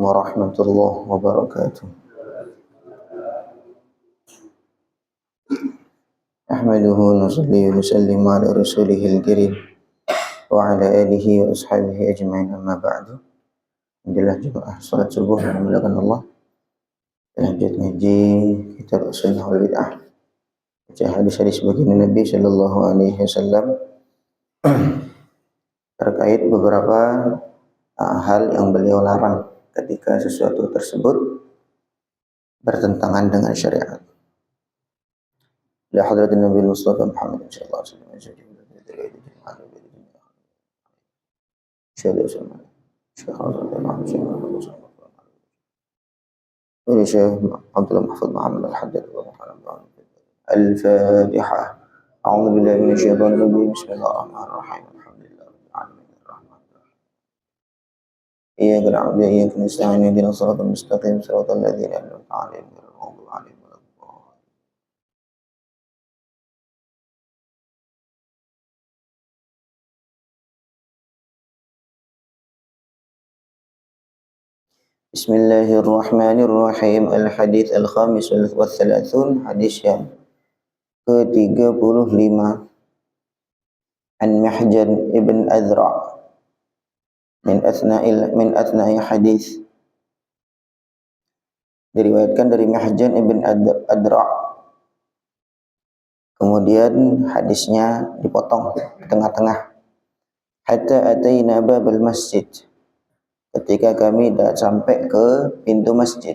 warahmatullahi wabarakatuh. Ahmaduhu nusalli wa nusallimu ala rasulihil karim wa ala alihi wa ashabihi ajma'in, amma ba'du. Alhamdulillah jemaah salat subuh yang dimuliakan Allah. Lanjut ngaji kitab Sunnah wal Bid'ah. Baca hadis-hadis baginda Nabi sallallahu alaihi wasallam terkait beberapa hal yang beliau larang ketika sesuatu tersebut bertentangan dengan syariat. La hadratin Nabi Mustafa Muhammad sallallahu alaihi wasallam. Syekh Abdul Mahfud Muhammad Al-Haddad Al-Fatihah. A'udzu billahi minasyaitonir rajim. Bismillahirrahmanirrahim. Iyyaka na'budu wa iyyaka nasta'in. Ihdinas siratal mustaqim. Siratal ladzina an'amta 'alaihim ghairil maghdubi 'alaihim waladdallin. Bismillahirrahmanirrahim. Al-hadits al-khamis wal thalathun, hadis yang ke-35. An Mihjan ibn Adra' min athna'i hadis. Diriwayatkan dari Mihjan ibn Adra'. Kemudian hadisnya dipotong di tengah-tengah. Hatta ataina babal masjid. Ketika kami dah sampai ke pintu masjid,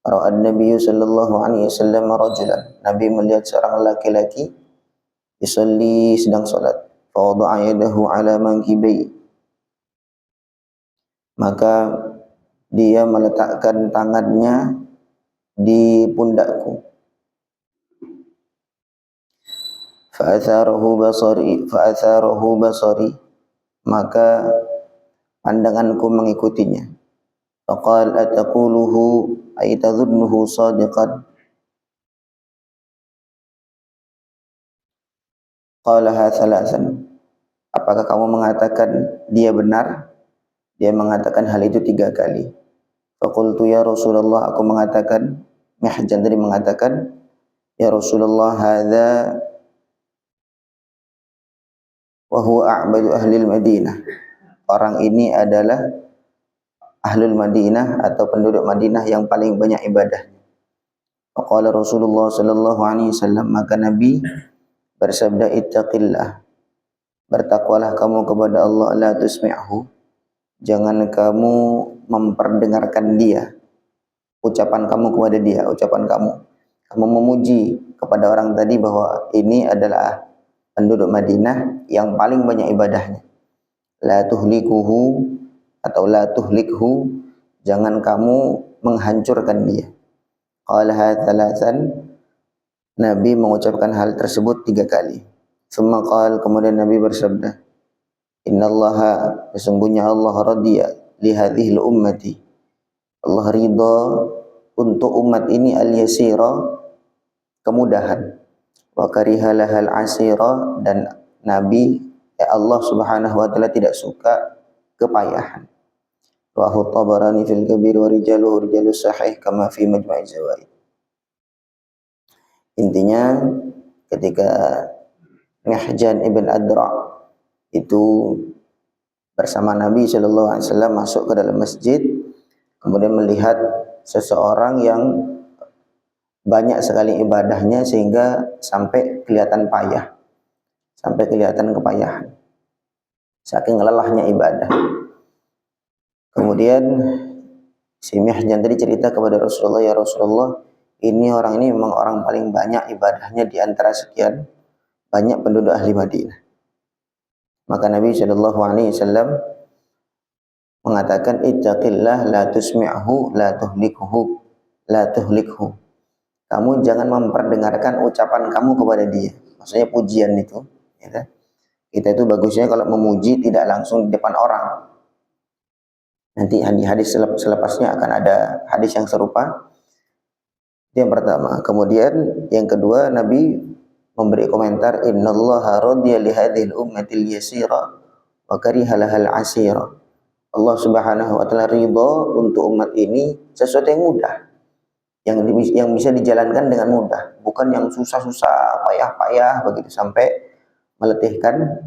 ra'an Nabi sallallahu alaihi wasallam rajulan. Nabi melihat seorang laki-laki yusalli, sedang salat. Fa wada'a yadahu ala mankibai. Maka dia meletakkan tangannya di pundakku. Fa atharahu basari. Maka pandanganku mengikutinya. Faqal ataquluhu ay tadhunnuhu sadiqan. Qalaha thalathan. Apakah kamu mengatakan dia benar? Dia mengatakan hal itu 3 kali. Faqultu ya Rasulullah, aku mengatakan, Mihjan tadi mengatakan, ya Rasulullah, hadza wa huwa a'badu ahli al-Madinah. Orang ini adalah ahlul Madinah atau penduduk Madinah yang paling banyak ibadah. Faqala Rasulullah sallallahu alaihi wasallam, maka Nabi bersabda, ittaqillah, bertakwalah kamu kepada Allah, la tusmi'hu, jangan kamu memperdengarkan dia, ucapan kamu kepada dia, ucapan kamu memuji kepada orang tadi bahwa ini adalah penduduk Madinah yang paling banyak ibadahnya. La tuhlikuhu atau la tuhlikhu, jangan kamu menghancurkan dia. Qalaha thalathan, Nabi mengucapkan hal tersebut 3 kali. Summa qala, kemudian Nabi bersabda, innallaha, sesungguhnya Allah radiya li hadhil ummati, Allah ridha untuk umat ini al-yasira, kemudahan, wa kariha lahal asira, dan Nabi Allah subhanahu wa ta'ala tidak suka kepayahan. Rawahu Tabarani fil Kabir wa rijaluhu rijalus sahih kama fi Majma'iz Zawaid. Intinya ketika Mihjan ibn Adra' itu bersama Nabi sallallahu alaihi wasallam masuk ke dalam masjid, kemudian melihat seseorang yang banyak sekali ibadahnya sehingga sampai kelihatan payah, sampai kelihatan kepayahan, saking lelahnya ibadah. Kemudian si Mihjan tadi cerita kepada Rasulullah, ya Rasulullah, ini orang ini memang orang paling banyak ibadahnya di antara sekian banyak penduduk ahli Madinah. Maka Nabi sallallahu alaihi wasallam mengatakan, ittaqillah la tusmi'hu la tuhlikhu. Kamu jangan memperdengarkan ucapan kamu kepada dia. Maksudnya pujian itu, ya. Kita itu bagusnya kalau memuji tidak langsung di depan orang. Nanti di hadis selepasnya akan ada hadis yang serupa. Itu yang pertama. Kemudian yang kedua, Nabi memberi komentar, innallaha radiya li hadhil ummatil yasira wa kariha lahal asira. Allah Subhanahu wa taala ridho untuk umat ini sesuatu yang mudah, yang bisa dijalankan dengan mudah, bukan yang susah-susah, payah-payah begitu sampai meletihkan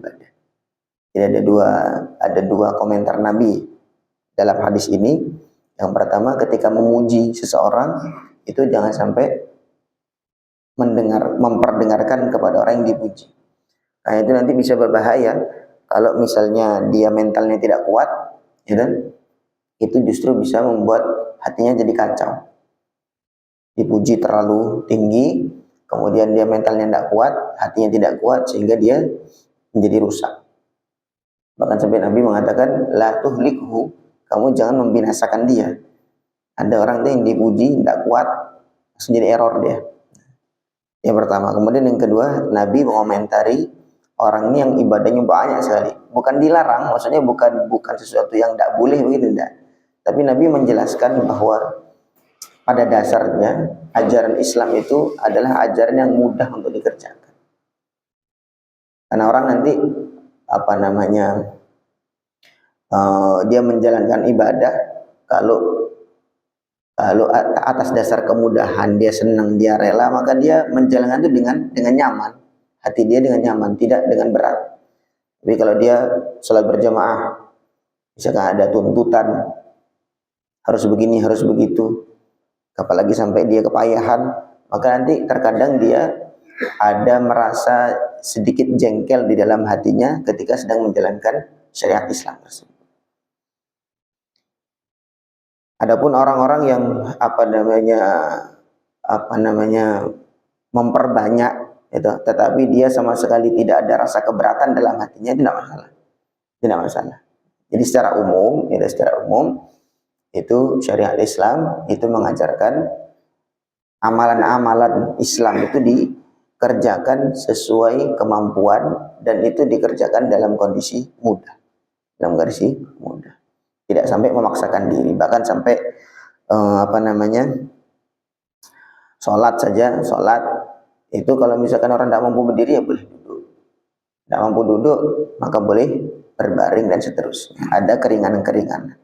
badan. Jadi ada dua komentar Nabi dalam hadis ini. Yang pertama, ketika memuji seseorang itu jangan sampai memperdengarkan kepada orang yang dipuji. Nah, itu nanti bisa berbahaya kalau misalnya dia mentalnya tidak kuat, ya kan? Itu justru bisa membuat hatinya jadi kacau. Dipuji terlalu tinggi, kemudian dia mentalnya tidak kuat, hatinya tidak kuat, sehingga dia menjadi rusak. Bahkan sampai Nabi mengatakan, la tuhlikhu, kamu jangan membinasakan dia. Ada orang yang dipuji tidak kuat, langsung jadi error dia. Yang pertama. Kemudian yang kedua, Nabi mengomentari orang ini yang ibadahnya banyak sekali. Bukan dilarang, maksudnya bukan sesuatu yang tidak boleh begitu, tidak. Tapi Nabi menjelaskan bahwa pada dasarnya ajaran Islam itu adalah ajaran yang mudah untuk dikerjakan. Karena orang nanti dia menjalankan ibadah kalau atas dasar kemudahan, dia senang, dia rela, maka dia menjalankan itu dengan nyaman. Hati dia dengan nyaman, tidak dengan berat. Tapi kalau dia sholat berjamaah, misalkan ada tuntutan, harus begini, harus begitu, apalagi sampai dia kepayahan, maka nanti terkadang dia ada merasa sedikit jengkel di dalam hatinya ketika sedang menjalankan syariat Islam tersebut. Adapun orang-orang yang memperbanyak itu, tetapi dia sama sekali tidak ada rasa keberatan dalam hatinya, tidak masalah. Jadi secara umum itu syariat Islam itu mengajarkan amalan-amalan Islam itu dikerjakan sesuai kemampuan, dan itu dikerjakan dalam kondisi mudah. Tidak sampai memaksakan diri, bahkan sampai sholat itu kalau misalkan orang tidak mampu berdiri ya boleh duduk, tidak mampu duduk maka boleh berbaring dan seterusnya. Ada keringanan-keringanan.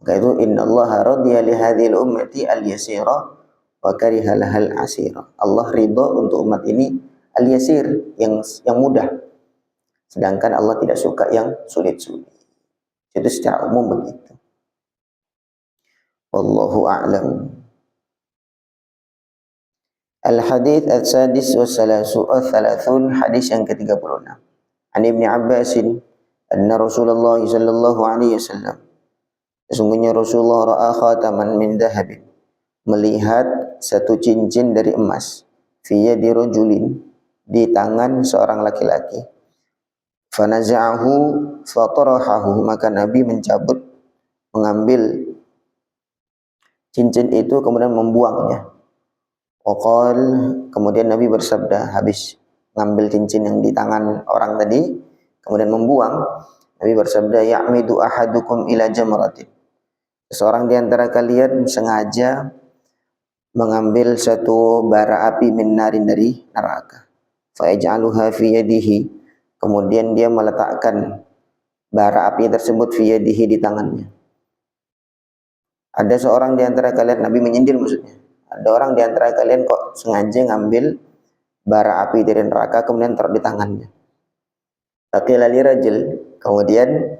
Maka itu innallaha radiya li hadhil ummati al-yasira wa kariha lahal asira. Allah ridho untuk umat ini al-yasir, yang mudah, sedangkan Allah tidak suka yang sulit-sulit. Itu secara umum begitu. Wallahu a'lam. Al-hadits al-sadis wa thalathun, hadis yang ke-36. An Ibnu Abbas anna Rasulullah sallallahu alaihi wasallam, sesungguhnya Rasulullah ra'a khataman min dhahabin, melihat satu cincin dari emas, fi yadi rajulin, di tangan seorang laki-laki. Fanaza'ahu fatarahahu, maka Nabi mengambil cincin itu kemudian membuangnya. Waqal, kemudian Nabi bersabda, habis mengambil cincin yang di tangan orang tadi kemudian membuang, Nabi bersabda, ya'midu ahadukum ila jamratin, seseorang di antara kalian sengaja mengambil satu bara api min narin, dari neraka. Fa yaj'aluha fi yadihi, kemudian dia meletakkan bara api tersebut fi yadihi, di tangannya. Ada seorang di antara kalian, Nabi menyindir maksudnya, ada orang di antara kalian kok sengaja ngambil bara api dari neraka kemudian taruh di tangannya. Faqila li rajul, kemudian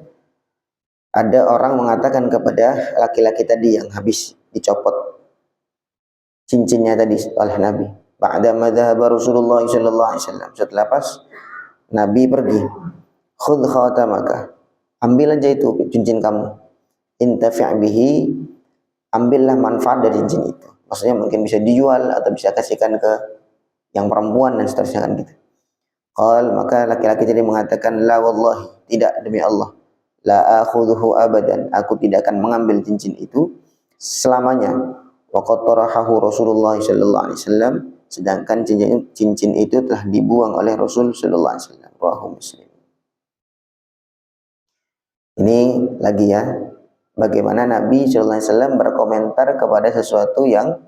ada orang mengatakan kepada laki-laki tadi yang habis dicopot cincinnya tadi oleh Nabi. Ba'da ma dhahaba Rasulullah sallallahu alaihi wasallam, setelah pas Nabi pergi. Khudh khatamaka, ambil aja itu cincin kamu. Intafi' bihi, ambillah manfaat dari cincin itu. Maksudnya mungkin bisa dijual atau bisa kasihkan ke yang perempuan dan seterusnya kan gitu. Qal, maka laki-laki tadi mengatakan, la wallahi, tidak, demi Allah, la akhudhuhu abadan, aku tidak akan mengambil cincin itu selamanya. Wa qad tarahahu Rasulullah sallallahu alaihi wasallam, sedangkan cincin itu telah dibuang oleh Rasul sallallahu alaihi wasallam. Rawahu Muslim. Ini lagi ya, bagaimana Nabi sallallahu alaihi wasallam berkomentar kepada sesuatu yang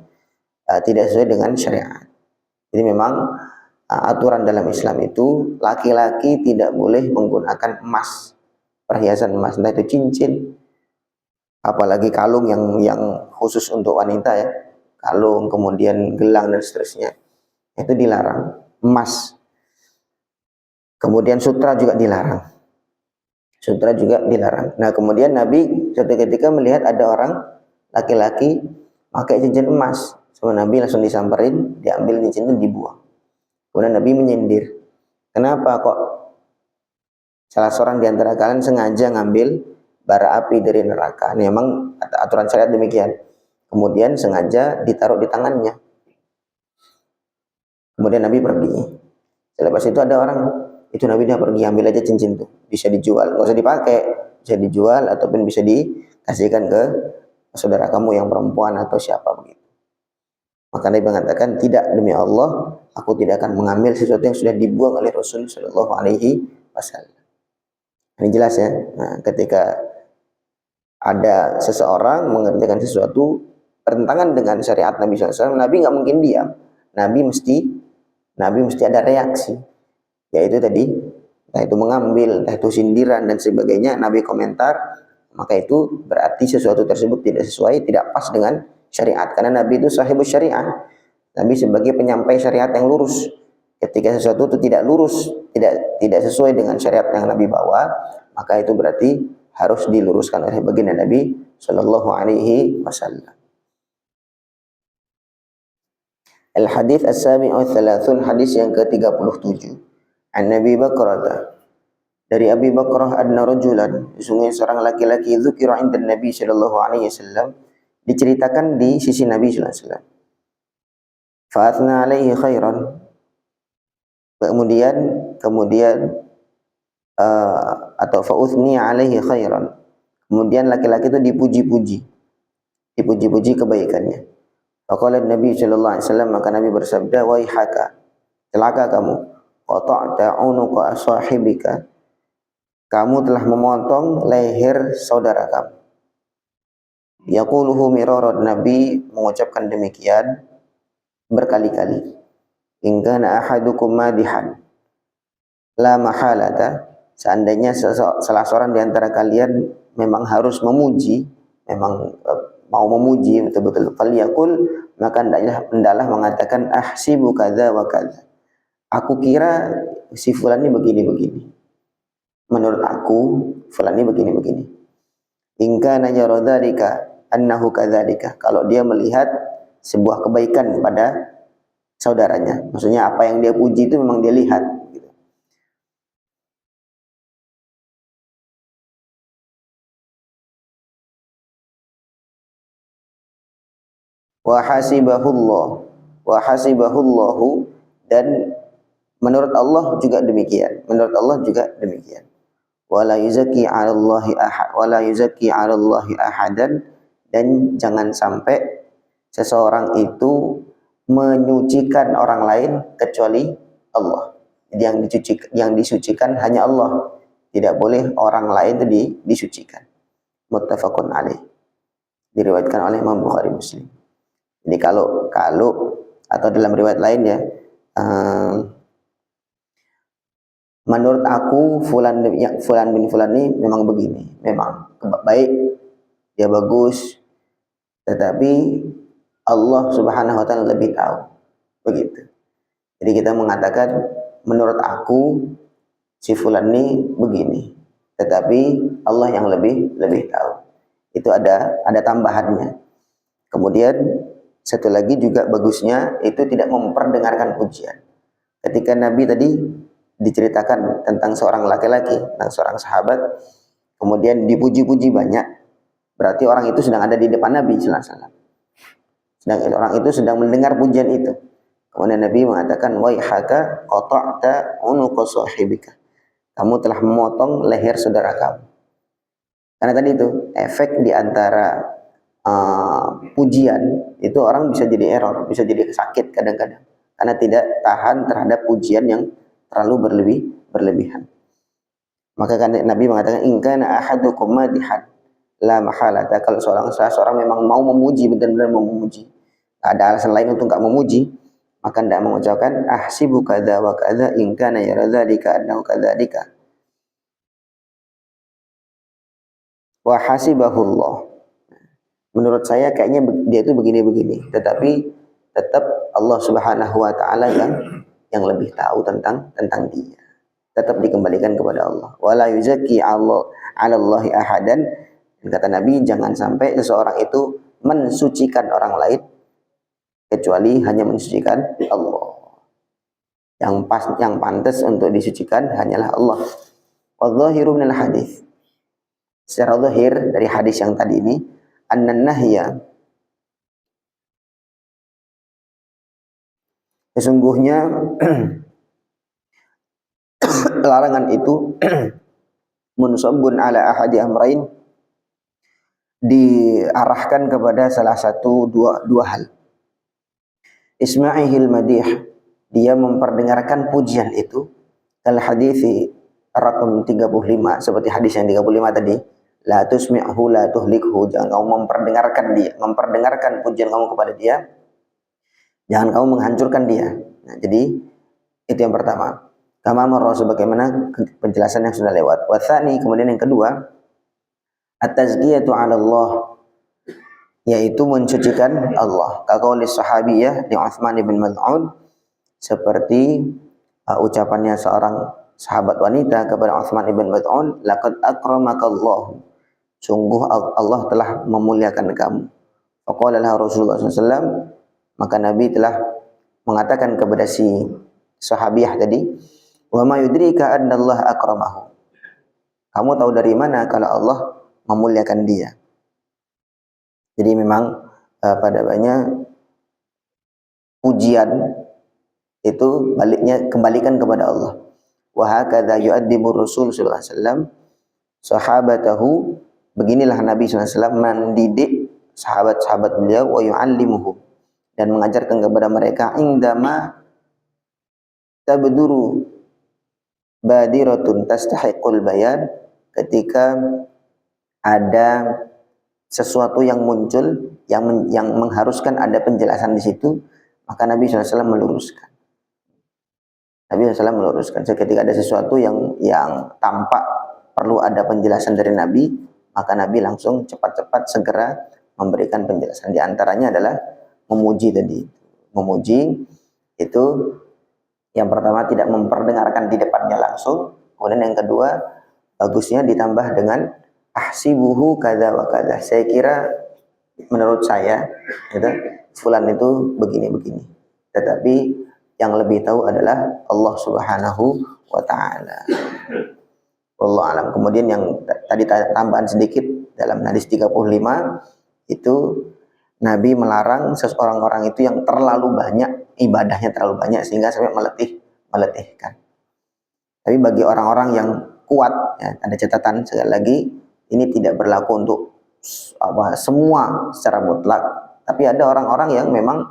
tidak sesuai dengan syariat. Jadi memang aturan dalam Islam itu laki-laki tidak boleh menggunakan emas perhiasan emas, entah itu cincin, apalagi kalung yang khusus untuk wanita ya, kalung, kemudian gelang dan seterusnya, itu dilarang. Emas, kemudian sutra juga dilarang. Sutra juga dilarang. Nah, kemudian Nabi suatu ketika melihat ada orang laki-laki pakai cincin emas. Sama Nabi langsung disamperin, diambil cincin itu dibuang. Kemudian Nabi menyindir. Kenapa kok salah seorang di antara kalian sengaja ngambil bara api dari neraka? Ini memang aturan syariat demikian. Kemudian sengaja ditaruh di tangannya. Kemudian Nabi pergi. Selepas itu ada orang, itu Nabi dia pergi, ambil aja cincin tuh, bisa dijual, nggak usah dipakai, bisa dijual ataupun bisa dikasihkan ke saudara kamu yang perempuan atau siapa begitu. Maka Nabi mengatakan, tidak, demi Allah, aku tidak akan mengambil sesuatu yang sudah dibuang oleh Rasul Shallallahu Alaihi Wasallam. Ini jelas ya. Nah, ketika ada seseorang mengerjakan sesuatu bertentangan dengan syariat Nabi SAW, Nabi nggak mungkin diam. Nabi mesti ada reaksi, yaitu tadi, entah itu mengambil, entah itu sindiran dan sebagainya. Nabi komentar, maka itu berarti sesuatu tersebut tidak sesuai, tidak pas dengan syariat. Karena Nabi itu sahibus syariah, Nabi sebagai penyampai syariat yang lurus. Ketika sesuatu itu tidak lurus, tidak sesuai dengan syariat yang Nabi bawa, maka itu berarti harus diluruskan oleh baginda Nabi Shallallahu Alaihi Wasallam. Al-hadits as-sabi'u tsalasun, hadis yang ke-37. An Nabi Bakrah, dari Abi Bakrah, anna rajulan, sesungguhnya seorang laki-laki, dzukira 'inda Nabi sallallahu alaihi wasallam, diceritakan di sisi Nabi sallallahu alaihi wasallam. Fa athna alaihi khairan, kemudian atau fa uthni alaihi khairan, kemudian laki-laki itu dipuji-puji kebaikannya. Faqala Nabi sallallahu alaihi wasallam, maka Nabi bersabda, waihaka, celaka kamu, qata'ta 'unuqa sahibika, kamu telah memotong leher saudara kamu. Yaquluhu miraran, Nabi mengucapkan demikian berkali-kali. In kana ahadukum madihan la mahalata, seandainya salah seorang di antara kalian memang harus memuji, memang mau memuji betul-betul, falyaqul, maka hendaklah mengatakan ahsibu kadza wa kadza, aku kira si fulan ini begini-begini, menurut aku fulan ini begini-begini. In kana yara dzalika annahu kadzalika, kalau dia melihat sebuah kebaikan pada saudaranya, maksudnya apa yang dia puji itu memang dia lihat gitu. Wa hasibahullahu, dan menurut Allah juga demikian, menurut Allah juga demikian. Wala yuzaki 'alallahi ahad, wala yuzaki 'alallahi ahadan, dan jangan sampai seseorang itu menyucikan orang lain kecuali Allah. Jadi yang disucikan hanya Allah, tidak boleh orang lain itu disucikan. Muttafaqun alaih, diriwayatkan oleh Imam Bukhari Muslim. Jadi kalau atau dalam riwayat lain ya, menurut aku fulan bin fulan ini memang begini, memang baik, dia bagus, tetapi Allah Subhanahu wa taala lebih tahu. Begitu. Jadi kita mengatakan menurut aku si fulan ini begini, tetapi Allah yang lebih tahu. Itu ada tambahannya. Kemudian satu lagi juga bagusnya itu tidak memperdengarkan pujian. Ketika Nabi tadi diceritakan tentang seorang laki-laki, tentang seorang sahabat, kemudian dipuji-puji banyak, berarti orang itu sedang ada di depan Nabi sallallahu alaihi wasallam. Orang itu sedang mendengar pujian itu. Kemudian Nabi mengatakan, waihaka qata'ta unuqa sahibika, kamu telah memotong leher saudara kamu. Karena tadi itu efek di antara pujian itu, orang bisa jadi error, bisa jadi sakit kadang-kadang karena tidak tahan terhadap pujian yang terlalu berlebihan. Maka kan Nabi mengatakan, in kana ahadukum madihan la mahalata, kalau seorang memang mau memuji, benar-benar mau memuji, ada alasan lain untuk enggak memuji, maka tidak mengucapkan ahsibu kadza wa kadza in kana yara dzalika annahu kadzalika. wa hasibahullah. Menurut saya kayaknya dia itu begini-begini, tetapi tetap Allah Subhanahu wa taala yang lebih tahu tentang dia. Tetap dikembalikan kepada Allah. Wala yuzaki 'alallahi ahadan. Kata Nabi, jangan sampai seseorang itu mensucikan orang lain kecuali hanya mensucikan Allah. Yang pantas untuk disucikan hanyalah Allah. Wadzahiru minal hadis. Secara zahir dari hadis yang tadi ini, annan nahya, sesungguhnya larangan itu munsabun ala ahadi amrain, diarahkan kepada salah satu dua hal. Isma'ihil madih, dia memperdengarkan pujian itu. Al hadisi raqam 35, seperti hadis yang 35 tadi. La tusmi'hu la tuhlikhu, jangan kamu memperdengarkan pujian kamu kepada dia, jangan kamu menghancurkan dia. Nah, jadi itu yang pertama. Kama marra, sebagaimana penjelasan yang sudah lewat. Wa tsani, kemudian yang kedua, at-tazkiyatu 'ala Allah, yaitu mensucikan Allah. Kaqauli sahabiyah di Utsman bin Maz'un, seperti ucapannya seorang sahabat wanita kepada Utsman bin Maz'un, laqad akramakallahu, sungguh Allah telah memuliakan kamu. Faqala laha Rasulullah SAW, maka Nabi telah mengatakan kepada si sahabiyah tadi, wa ma yudrika anna Allah akramahu, kamu tahu dari mana kalau Allah memuliakan dia. Jadi memang pada banyak pujian itu kembalikan kepada Allah. Wa hakadha yu'addibu Rasul sallallahu alaihi wasallam sahabatahu, beginilah Nabi sallallahu alaihi wasallam mendidik sahabat-sahabat beliau, wa yu'allimuhum, dan mengajarkan kepada mereka, indama tabduru badiratun tastahiqul bayan, ketika ada sesuatu yang muncul yang mengharuskan ada penjelasan di situ, maka Nabi SAW meluruskan. Nabi SAW meluruskan. Ketika ada sesuatu yang tampak perlu ada penjelasan dari Nabi, maka Nabi langsung cepat-cepat segera memberikan penjelasan. Di antaranya adalah memuji tadi. Memuji itu yang pertama tidak memperdengarkan di depannya langsung. Kemudian yang kedua, bagusnya ditambah dengan ahsibuhu kadza wa kadza. Saya kira, menurut saya, gitu, fulan itu begini-begini. Tetapi yang lebih tahu adalah Allah Subhanahu wa taala. Wallahu alam. Kemudian yang tadi tambahan sedikit, dalam hadis 35 itu Nabi melarang seseorang orang itu yang terlalu banyak ibadahnya, terlalu banyak sehingga sampai meletihkan. Tapi bagi orang-orang yang kuat, ya, ada catatan sekali lagi, ini tidak berlaku untuk semua secara mutlak. Tapi ada orang-orang yang memang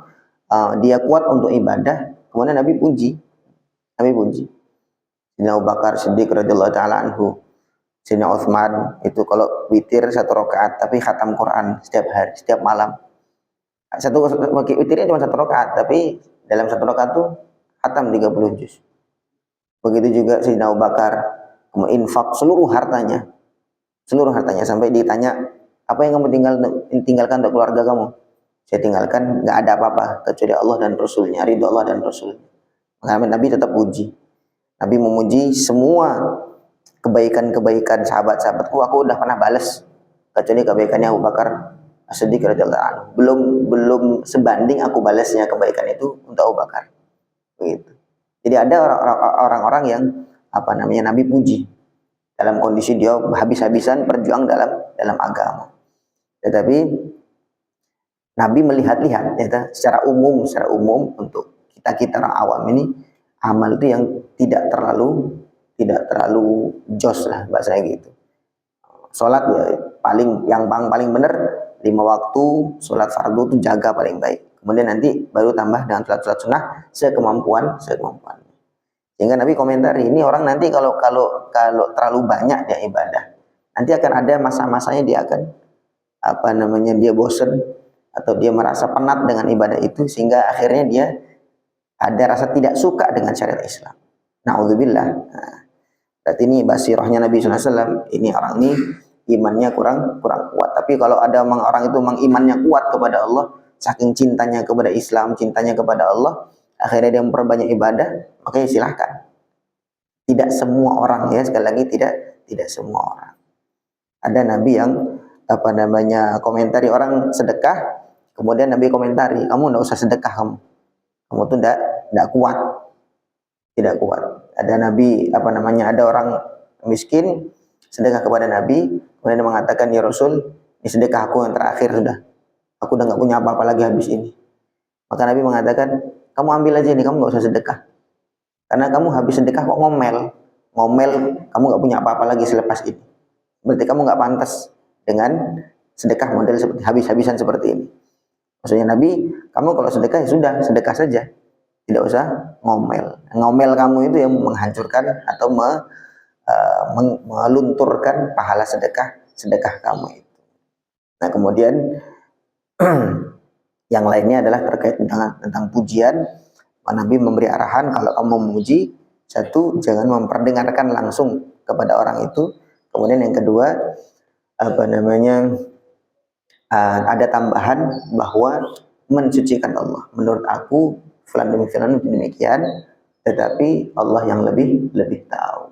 dia kuat untuk ibadah, kemudian Nabi puji. Sayyidina Abu Bakar Siddiq radhiyallahu taala anhu, Sayyidina Utsman itu kalau witir 1 rakaat tapi khatam Quran setiap hari, setiap malam. Witirnya cuma 1 rakaat, tapi dalam 1 rakaat itu khatam 30 juz. Begitu juga Sayyidina Abu Bakar menginfak seluruh hartanya sampai ditanya, apa yang kamu tinggalkan untuk keluarga kamu? Saya tinggalkan nggak ada apa-apa kecuali Allah dan Rasulnya, ridho Allah dan Rasulnya. Maka Nabi tetap puji. Nabi memuji semua kebaikan-kebaikan sahabat-sahabatku, aku udah pernah balas, kecuali kebaikannya Abu Bakar As-Siddiq radhiyallahu anhu. Belum sebanding aku balasnya kebaikan itu untuk Abu Bakar. Begitu. Jadi ada orang-orang yang Nabi puji dalam kondisi dia habis-habisan berjuang dalam agama. Tetapi Nabi melihat-lihat, ya, secara umum untuk kita orang awam ini, amal itu yang tidak terlalu jos lah bahasanya gitu. Sholat ya yang paling benar 5 waktu, sholat fardu itu jaga paling baik. Kemudian nanti baru tambah dengan sholat sunnah sekemampuan. Sehingga Nabi komentari, ini orang nanti kalau terlalu banyak dia ibadah, nanti akan ada masa-masanya dia akan dia bosan atau dia merasa penat dengan ibadah itu, sehingga akhirnya dia ada rasa tidak suka dengan syariat Islam. Na'udzubillah. Berarti ini basirahnya Nabi SAW. Ini orang ini imannya kurang kuat. Tapi kalau ada orang itu imannya kuat kepada Allah, saking cintanya kepada Islam, cintanya kepada Allah, akhirnya dia memperbanyak ibadah, makanya silahkan. Tidak semua orang, ya, sekali lagi tidak semua orang. Ada nabi yang komentari orang sedekah, kemudian nabi komentari, kamu enggak usah sedekah, kamu tuh enggak kuat, tidak kuat. Ada nabi ada orang miskin sedekah kepada nabi, kemudian dia mengatakan, ya Rasul, ini sedekah aku yang terakhir sudah, aku udah enggak punya apa-apa lagi habis ini. Maka nabi mengatakan, kamu ambil aja ini, kamu enggak usah sedekah, karena kamu habis sedekah kok ngomel, kamu enggak punya apa-apa lagi selepas ini, berarti kamu enggak pantas dengan sedekah model seperti habis-habisan seperti ini. Maksudnya Nabi, kamu kalau sedekah ya sudah, sedekah saja, tidak usah ngomel. Ngomel kamu itu yang menghancurkan atau melunturkan pahala sedekah kamu itu. Nah, kemudian yang lainnya adalah terkait tentang pujian. Nabi memberi arahan kalau kamu memuji, satu, jangan memperdengarkan langsung kepada orang itu. Kemudian yang kedua, ada tambahan bahwa mensucikan Allah. Menurut aku fulan demi fulan itu demikian, tetapi Allah yang lebih tahu.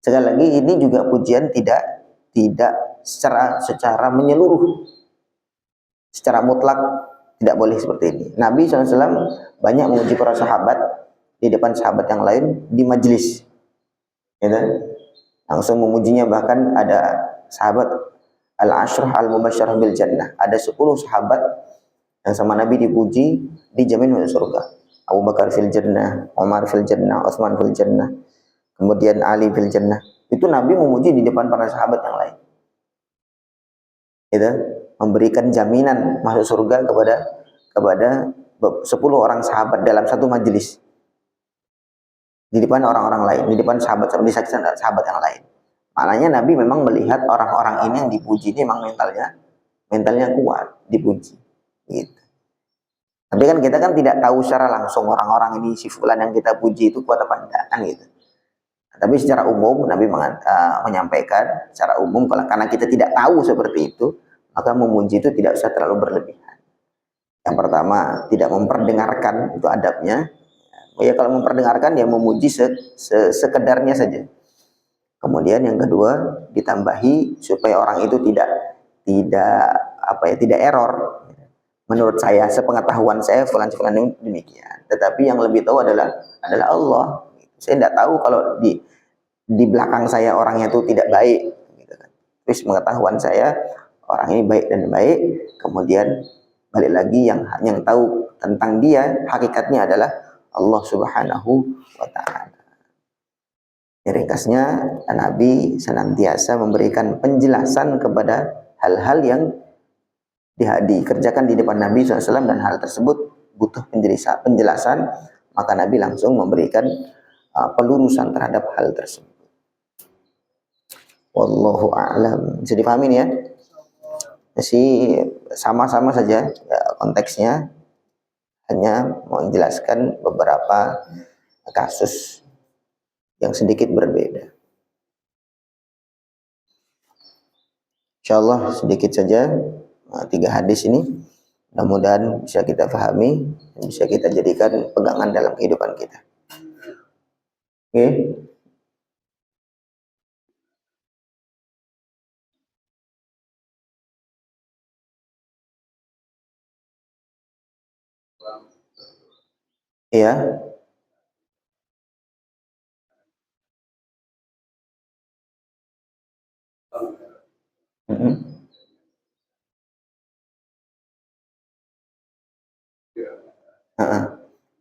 Sekali lagi, ini juga pujian tidak secara menyeluruh, secara mutlak tidak boleh seperti ini. Nabi SAW banyak memuji para sahabat di depan sahabat yang lain di majelis, gitu. Langsung memujinya, bahkan ada sahabat al-ashrah al-mubasysyarah bil jannah, ada 10 sahabat yang sama Nabi dipuji dijamin masuk surga. Abu Bakar fil jannah, Umar fil jannah, Utsman fil jannah, kemudian Ali fil jannah. Itu Nabi memuji di depan para sahabat yang lain, gitu, memberikan jaminan masuk surga kepada 10 orang sahabat dalam satu majelis, di depan orang-orang lain, di depan sahabat yang lain. Maknanya Nabi memang melihat orang-orang ini yang dipuji ini memang mentalnya kuat, dipuji, gitu. Tapi kan kita tidak tahu secara langsung orang-orang ini, si fulan yang kita puji itu kuat apa enggak, kan gitu. Tapi secara umum Nabi menyampaikan secara umum, karena kita tidak tahu seperti itu, maka memuji itu tidak usah terlalu berlebihan. Yang pertama, tidak memperdengarkan, itu adabnya. Ya, kalau memperdengarkan ya memuji sekedarnya saja. Kemudian yang kedua, ditambahi supaya orang itu tidak error. Menurut saya, sepengetahuan saya fulan ini demikian. Tetapi yang lebih tahu adalah Allah. Saya tidak tahu kalau di belakang saya orangnya itu tidak baik, gitu kan. Tapi sepengetahuan saya orang ini baik dan baik. Kemudian balik lagi, yang tahu tentang dia hakikatnya adalah Allah Subhanahu wa Ta'ala. Ringkasnya, Nabi senantiasa memberikan penjelasan kepada hal-hal yang dikerjakan di depan Nabi SAW, dan hal tersebut butuh penjelasan, maka Nabi langsung memberikan pelurusan terhadap hal tersebut. Wallahu a'lam. Bisa dipahami ya? Jadi sama-sama saja ya, konteksnya, hanya menjelaskan beberapa kasus yang sedikit berbeda. Insyaallah sedikit saja 3 hadis ini, mudah-mudahan bisa kita pahami dan bisa kita jadikan pegangan dalam kehidupan kita. Oke. Iya.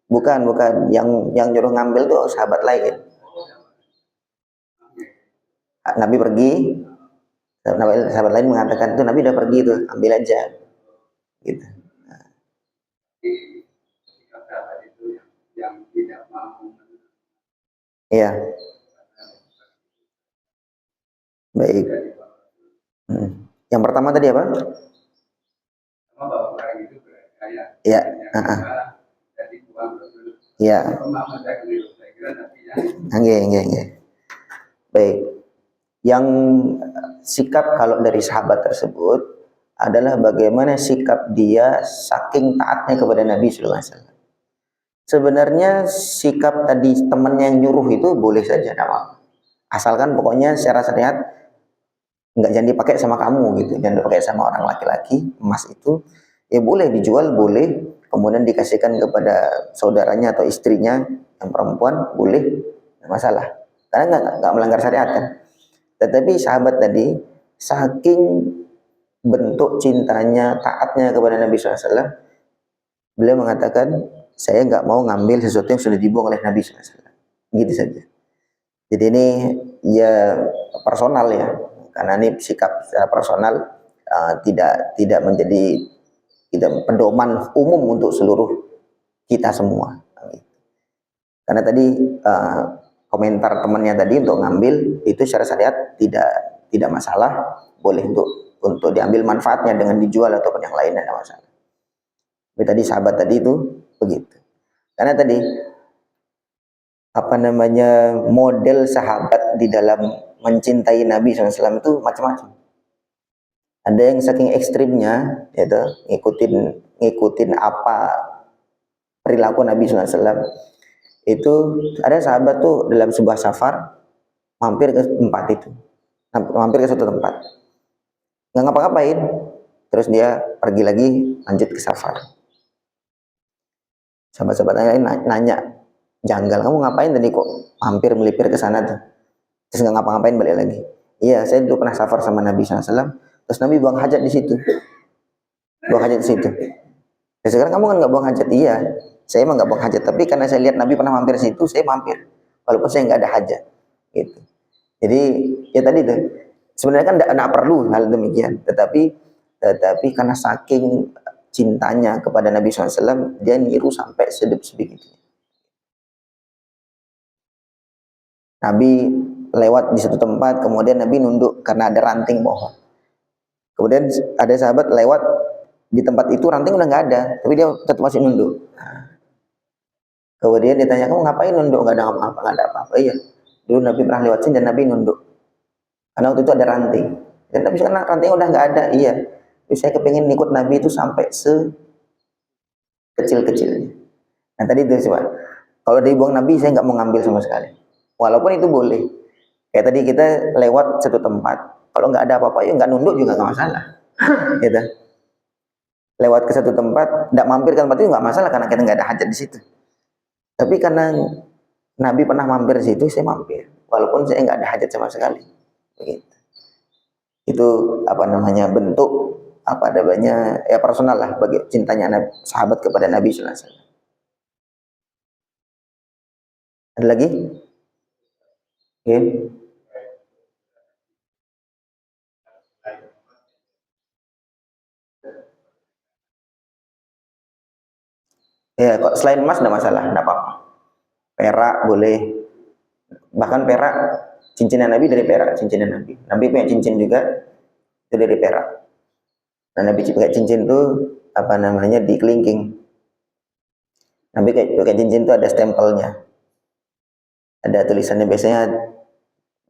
Bukan yang nyuruh ngambil tuh sahabat lain. Nabi pergi, sahabat lain mengatakan itu Nabi udah pergi tuh, ambil aja, gitu. Iya. Baik. Yang pertama tadi apa? Iya. Iya. Nggih. Baik. Yang sikap kalau dari sahabat tersebut adalah bagaimana sikap dia saking taatnya kepada Nabi sallallahu alaihi wasallam. Sebenarnya sikap tadi temannya yang nyuruh itu boleh saja, tidak apa-apa. Asalkan pokoknya secara syariat nggak, jangan dipakai sama kamu gitu, jangan dipakai sama orang laki-laki. Emas itu ya boleh dijual, boleh kemudian dikasihkan kepada saudaranya atau istrinya yang perempuan, boleh, nggak masalah, karena nggak melanggar syariat kan. Tetapi sahabat tadi saking bentuk cintanya, taatnya kepada Nabi SAW, beliau mengatakan, saya nggak mau ngambil sesuatu yang sudah dibuang oleh Nabi SAW. Gitu saja. Jadi ini ya personal ya, karena ini sikap secara personal, tidak menjadi pedoman umum untuk seluruh kita semua. Karena tadi komentar temannya tadi untuk ngambil itu secara syariat tidak masalah, boleh untuk diambil manfaatnya dengan dijual ataupun yang lain, tidak masalah. Tapi tadi sahabat tadi itu begitu. Karena tadi model sahabat di dalam mencintai Nabi SAW itu macam-macam. Ada yang saking ekstrimnya, yaitu ngikutin apa perilaku Nabi SAW. Itu ada sahabat tuh dalam sebuah safar mampir ke tempat itu, mampir ke suatu tempat, nggak ngapa-ngapain, terus dia pergi lagi lanjut ke safar. Sahabat-sahabat lain nanya, janggal, kamu ngapain tadi kok hampir melipir ke sana tuh, terus nggak ngapa-ngapain balik lagi? Iya, saya dulu pernah safar sama Nabi SAW, terus Nabi buang hajat di situ, buang hajat di situ. Dan sekarang kamu kan nggak buang hajat? Iya, saya emang nggak buang hajat, tapi karena saya lihat Nabi pernah mampir situ, saya mampir, walaupun saya nggak ada hajat, gitu. Jadi ya tadi tuh, sebenarnya kan tidak perlu hal demikian, tetapi karena saking cintanya kepada Nabi SAW, dia niru sampai sebegitu. Nabi lewat di satu tempat, kemudian Nabi nunduk karena ada ranting pohon. Kemudian ada sahabat lewat di tempat itu, ranting udah nggak ada, tapi dia tetap masih nunduk. Kemudian ditanya, kamu ngapain nunduk? Nggak ada apa-apa, nggak ada apa-apa. Iya, dulu Nabi pernah lewat sini dan Nabi nunduk, karena waktu itu ada ranting. Dan tapi sekarang ranting udah nggak ada. Iya, tapi saya kepingin ikut Nabi itu sampai sekecil-kecilnya. Nah tadi itu coba, kalau dibuang Nabi saya nggak mau ngambil sama sekali, walaupun itu boleh. Kayak tadi kita lewat satu tempat, kalau nggak ada apa-apa ya nggak nunduk juga nggak masalah. Gitu. Lewat ke satu tempat, tidak mampir ke tempat itu nggak masalah karena kita nggak ada hajat di situ. Tapi karena Nabi pernah mampir di situ, saya mampir, walaupun saya nggak ada hajat sama sekali. Begitu. Itu bentuk ya personal lah bagi cintanya sahabat kepada Nabi sallallahu alaihi wasallam. Ada lagi? Oke. Ya, kok selain emas enggak masalah, enggak apa-apa. Perak boleh. Bahkan perak, cincinnya Nabi dari perak, cincinnya Nabi. Nabi punya cincin juga itu dari perak. Nah, Nabi pakai cincin itu di kelingking. Nabi pakai cincin itu ada stempelnya. Ada tulisannya, biasanya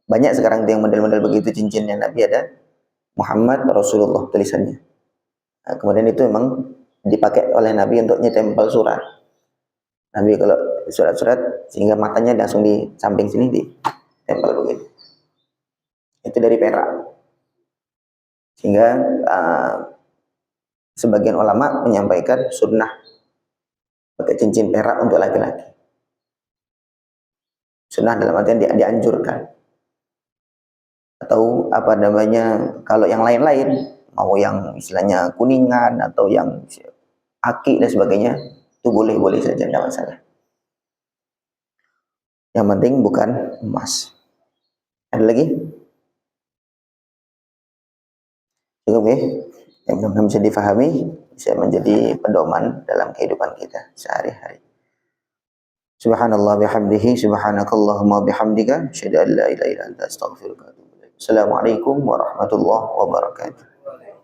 banyak sekarang yang model-model begitu cincinnya Nabi, ada Muhammad Rasulullah tulisannya. Nah, kemudian itu memang dipakai oleh Nabi untuk nyetempel surat. Nabi kalau surat-surat sehingga matanya langsung di samping sini ditempel begitu. Itu dari perak. Sehingga sebagian ulama menyampaikan sunnah pakai cincin perak untuk laki-laki. Sunnah dalam artian dianjurkan. Atau kalau yang lain-lain, mau yang istilahnya kuningan atau yang aki dan sebagainya, itu boleh-boleh saja, tidak masalah. Yang penting bukan emas. Ada lagi? Cukup ya? Yang benar-benar bisa difahami, bisa menjadi pedoman dalam kehidupan kita sehari-hari. Subhanallah bihamdihi, subhanakallahumma bihamdika, asyhadu an la ilaha illa anta, astaghfiruka wa atubu ilaik. Assalamualaikum warahmatullahi wabarakatuh.